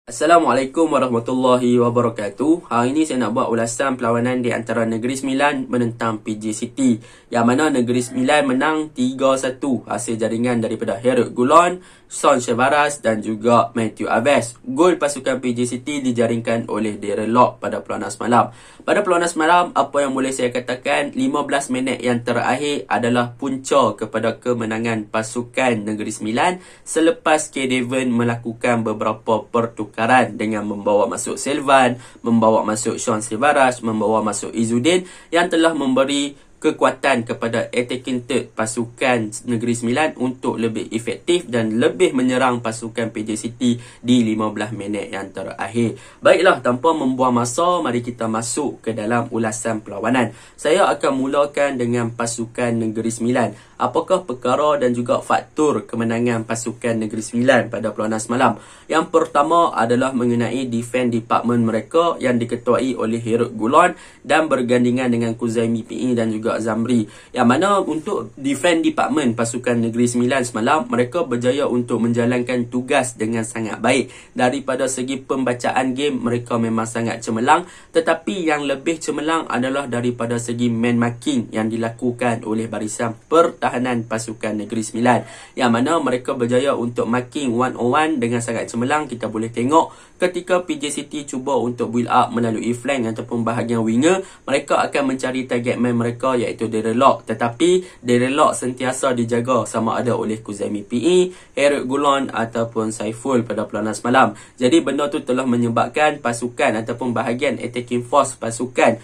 Assalamualaikum warahmatullahi wabarakatuh. Hari ini saya nak buat ulasan perlawanan di antara Negeri Sembilan menentang PJ City. Yang mana Negeri Sembilan menang 3-1 hasil jaringan daripada Herod Gulon, Son Chevaras dan juga Matthew Aves. Gol pasukan PJ City dijaringkan oleh Darren Lock pada perlawanan semalam. Pada perlawanan semalam, apa yang boleh saya katakan, 15 minit yang terakhir adalah punca kepada kemenangan pasukan Negeri Sembilan selepas K. Devon melakukan beberapa pertukaran dengan membawa masuk Selvan, membawa masuk Sean Silvaras, membawa masuk Izzuddin yang telah memberi kekuatan kepada attacking third pasukan Negeri Sembilan untuk lebih efektif dan lebih menyerang pasukan PJ City di 15 minit yang terakhir. Baiklah, tanpa membuang masa, mari kita masuk ke dalam ulasan perlawanan. Saya akan mulakan dengan pasukan Negeri Sembilan. Apakah perkara dan juga faktor kemenangan pasukan Negeri Sembilan pada perlawanan semalam? Yang pertama adalah mengenai defense department mereka yang diketuai oleh Herod Gulon dan bergandingan dengan Kuzaimi PE dan juga Zamri. Yang mana untuk defense department pasukan Negeri Sembilan semalam, mereka berjaya untuk menjalankan tugas dengan sangat baik. Daripada segi pembacaan game, mereka memang sangat cemerlang. Tetapi yang lebih cemerlang adalah daripada segi man marking yang dilakukan oleh barisan pertahanan pasukan Negeri Sembilan. Yang mana mereka berjaya untuk marking one-on-one dengan sangat cemerlang. Kita boleh tengok ketika PJ City cuba untuk build up melalui flank ataupun bahagian winger, mereka akan mencari target man mereka iaitu Darren Lock. Tetapi Darren Lock sentiasa dijaga sama ada oleh Kuzaimi PE, Herod Gulon ataupun Saiful pada perlawanan semalam. Jadi benda tu telah menyebabkan pasukan ataupun bahagian attacking force pasukan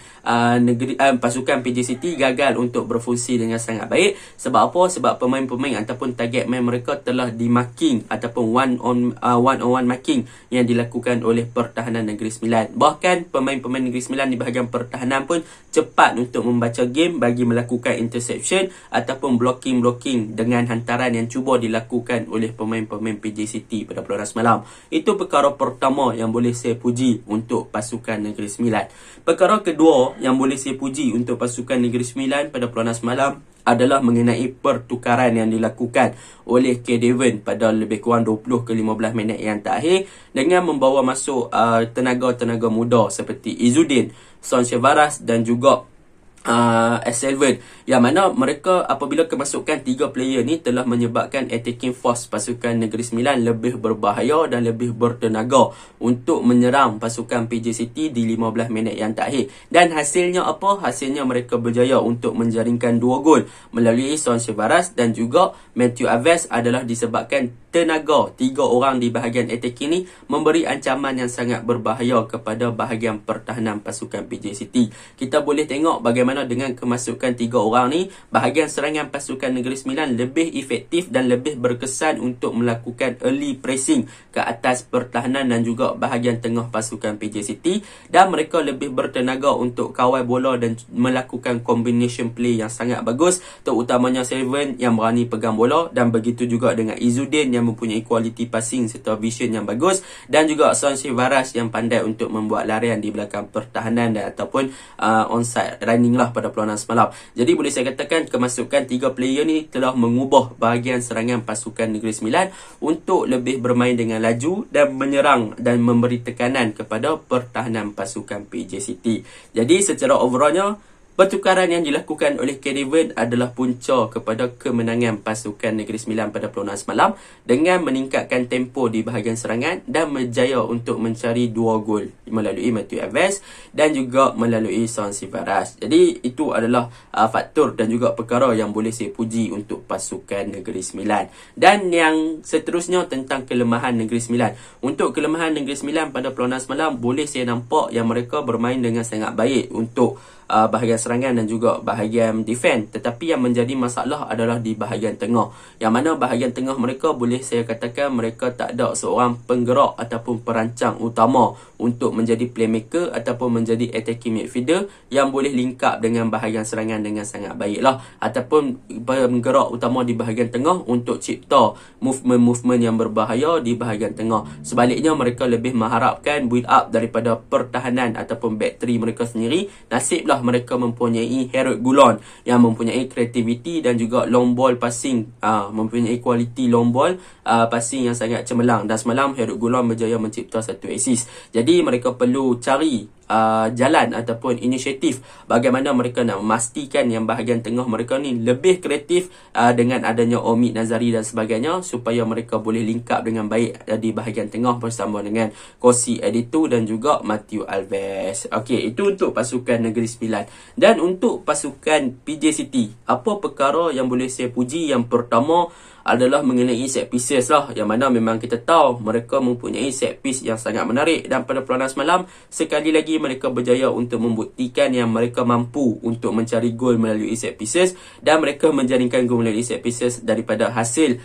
pasukan PJ City gagal untuk berfungsi dengan sangat baik. Sebab apa? Sebab pemain-pemain ataupun target man mereka telah di-marking ataupun one-on-one marking yang dilakukan oleh pertahanan Negeri Sembilan. Bahkan pemain-pemain Negeri Sembilan di bahagian pertahanan pun cepat untuk membaca game bagi melakukan interception ataupun blocking dengan hantaran yang cuba dilakukan oleh pemain-pemain PJ City pada perlawanan semalam. Itu perkara pertama yang boleh saya puji untuk pasukan Negeri Sembilan. Perkara kedua yang boleh saya puji untuk pasukan Negeri Sembilan pada perlawanan semalam adalah mengenai pertukaran yang dilakukan oleh K. Devon pada lebih kurang 20 ke 15 minit yang terakhir dengan membawa masuk tenaga-tenaga muda seperti Izzuddin, Son Chevaras dan juga S7, yang mana mereka apabila kemasukan 3 player ni telah menyebabkan attacking force pasukan Negeri Sembilan lebih berbahaya dan lebih bertenaga untuk menyerang pasukan PJ City di 15 minit yang terakhir. Dan hasilnya apa? Hasilnya mereka berjaya untuk menjaringkan 2 gol melalui Son Chevaras dan juga Matthew Aves adalah disebabkan tenaga 3 orang di bahagian attacking ni memberi ancaman yang sangat berbahaya kepada bahagian pertahanan pasukan PJ City. Kita boleh tengok bagaimana dengan kemasukan 3 orang ni, bahagian serangan pasukan Negeri Sembilan lebih efektif dan lebih berkesan untuk melakukan early pressing ke atas pertahanan dan juga bahagian tengah pasukan PJ City, dan mereka lebih bertenaga untuk kawal bola dan melakukan combination play yang sangat bagus, terutamanya Selvan yang berani pegang bola, dan begitu juga dengan Izzuddin yang mempunyai quality passing serta vision yang bagus, dan juga Son Silvaras yang pandai untuk membuat larian di belakang pertahanan dan ataupun onside running lah pada perlawanan semalam. Jadi boleh saya katakan kemasukan 3 player ni telah mengubah bahagian serangan pasukan Negeri Sembilan untuk lebih bermain dengan laju dan menyerang dan memberi tekanan kepada pertahanan pasukan PJ City. Jadi secara overallnya, pertukaran yang dilakukan oleh K. Devon adalah punca kepada kemenangan pasukan Negeri Sembilan pada perlawanan semalam dengan meningkatkan tempo di bahagian serangan dan berjaya untuk mencari 2 gol melalui Matthew Aves dan juga melalui Son Silvaras. Jadi itu adalah faktor dan juga perkara yang boleh saya puji untuk pasukan Negeri Sembilan. Dan yang seterusnya tentang kelemahan Negeri Sembilan. Untuk kelemahan Negeri Sembilan pada perlawanan semalam, boleh saya nampak yang mereka bermain dengan sangat baik untuk bahagian serangan dan juga bahagian defense. Tetapi yang menjadi masalah adalah di bahagian tengah, yang mana bahagian tengah mereka boleh saya katakan mereka tak ada seorang penggerak ataupun perancang utama untuk menjadi playmaker ataupun menjadi attacking midfielder yang boleh link up dengan bahagian serangan dengan sangat baiklah, ataupun penggerak utama di bahagian tengah untuk cipta movement-movement yang berbahaya di bahagian tengah. Sebaliknya mereka lebih mengharapkan build up daripada pertahanan ataupun back three mereka sendiri. Nasiblah mereka mempunyai Harold Goulon yang mempunyai kreativiti dan juga long ball passing, mempunyai kualiti long ball passing yang sangat cemerlang. Dan semalam Harold Goulon berjaya mencipta satu assist. Jadi mereka perlu cari jalan ataupun inisiatif bagaimana mereka nak memastikan yang bahagian tengah mereka ni lebih kreatif dengan adanya Omid Nazari dan sebagainya, supaya mereka boleh link up dengan baik di bahagian tengah bersama dengan Kosi Editu dan juga Matthew Alves. Okey, itu untuk pasukan Negeri Sembilan. Dan untuk pasukan PJ City, apa perkara yang boleh saya puji? Yang pertama adalah mengenai set pieces lah, yang mana memang kita tahu mereka mempunyai set piece yang sangat menarik, dan pada perlawanan semalam sekali lagi mereka berjaya untuk membuktikan yang mereka mampu untuk mencari gol melalui set pieces, dan mereka menjaringkan gol melalui set pieces daripada hasil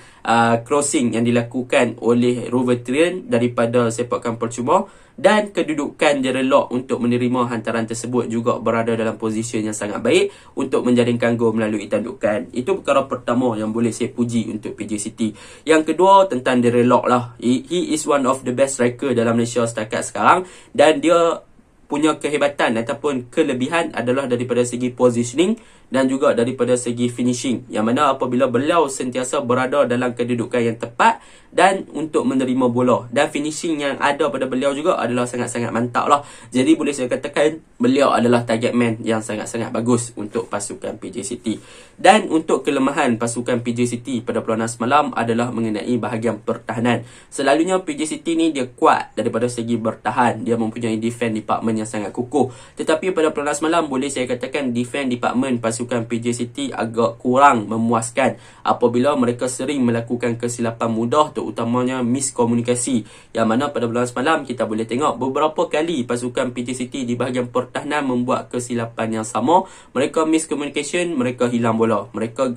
crossing yang dilakukan oleh Rover Trian daripada sepakan percuma, dan kedudukan Darren Lock untuk menerima hantaran tersebut juga berada dalam posisi yang sangat baik untuk menjaringkan gol melalui tandukan. Itu perkara pertama yang boleh saya puji untuk PJ City. Yang kedua tentang Darren Lock lah. He is one of the best striker dalam Malaysia setakat sekarang, dan dia punya kehebatan ataupun kelebihan adalah daripada segi positioning dan juga daripada segi finishing, yang mana apabila beliau sentiasa berada dalam kedudukan yang tepat dan untuk menerima bola, dan finishing yang ada pada beliau juga adalah sangat-sangat mantap lah. Jadi boleh saya katakan beliau adalah target man yang sangat-sangat bagus untuk pasukan PJ City. Dan untuk kelemahan pasukan PJ City pada perlawanan semalam adalah mengenai bahagian pertahanan. Selalunya PJ City ni dia kuat daripada segi bertahan, dia mempunyai defense department yang sangat kukuh, tetapi pada perlawanan semalam boleh saya katakan defense department pasukan PJ City agak kurang memuaskan apabila mereka sering melakukan kesilapan mudah, terutamanya miskomunikasi, yang mana pada perlawanan semalam kita boleh tengok beberapa kali pasukan PJ City di bahagian pertahanan membuat kesilapan yang sama. Mereka miscommunication, mereka hilang bola, mereka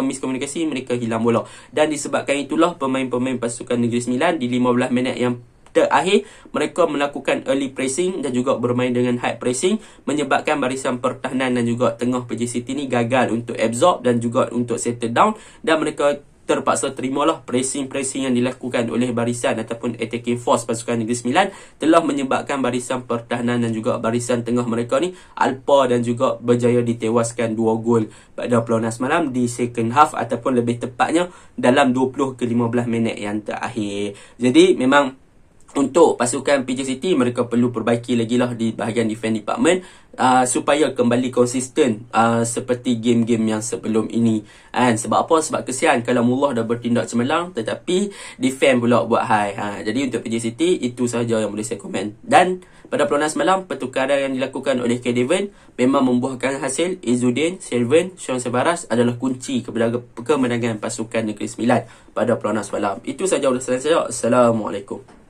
miskomunikasi, mereka hilang bola, dan disebabkan itulah pemain-pemain pasukan Negeri Sembilan di 15 minit yang terakhir mereka melakukan early pressing dan juga bermain dengan high pressing, menyebabkan barisan pertahanan dan juga tengah PJ City ni gagal untuk absorb dan juga untuk settle down, dan mereka terpaksa terimalah pressing yang dilakukan oleh barisan ataupun attacking force pasukan Negeri Sembilan telah menyebabkan barisan pertahanan dan juga barisan tengah mereka ni alpa dan juga berjaya ditewaskan 2 gol pada perlawanan semalam di second half, ataupun lebih tepatnya dalam 20 ke 15 minit yang terakhir. Jadi memang untuk pasukan PJ City mereka perlu perbaiki lagi lah di bahagian defense department supaya kembali konsisten seperti game-game yang sebelum ini. Sebab apa? Sebab kesian kalau Mullah dah bertindak cemerlang tetapi defense pula buat high. Jadi untuk PJ City itu sahaja yang boleh saya komen. Dan pada perlawanan semalam pertukaran yang dilakukan oleh K. Devon memang membuahkan hasil. Izzuddin, Selvan, Sean Sebaras adalah kunci kepada kemenangan pasukan Negeri Sembilan pada perlawanan semalam. Itu sahaja ulasan saya. Assalamualaikum.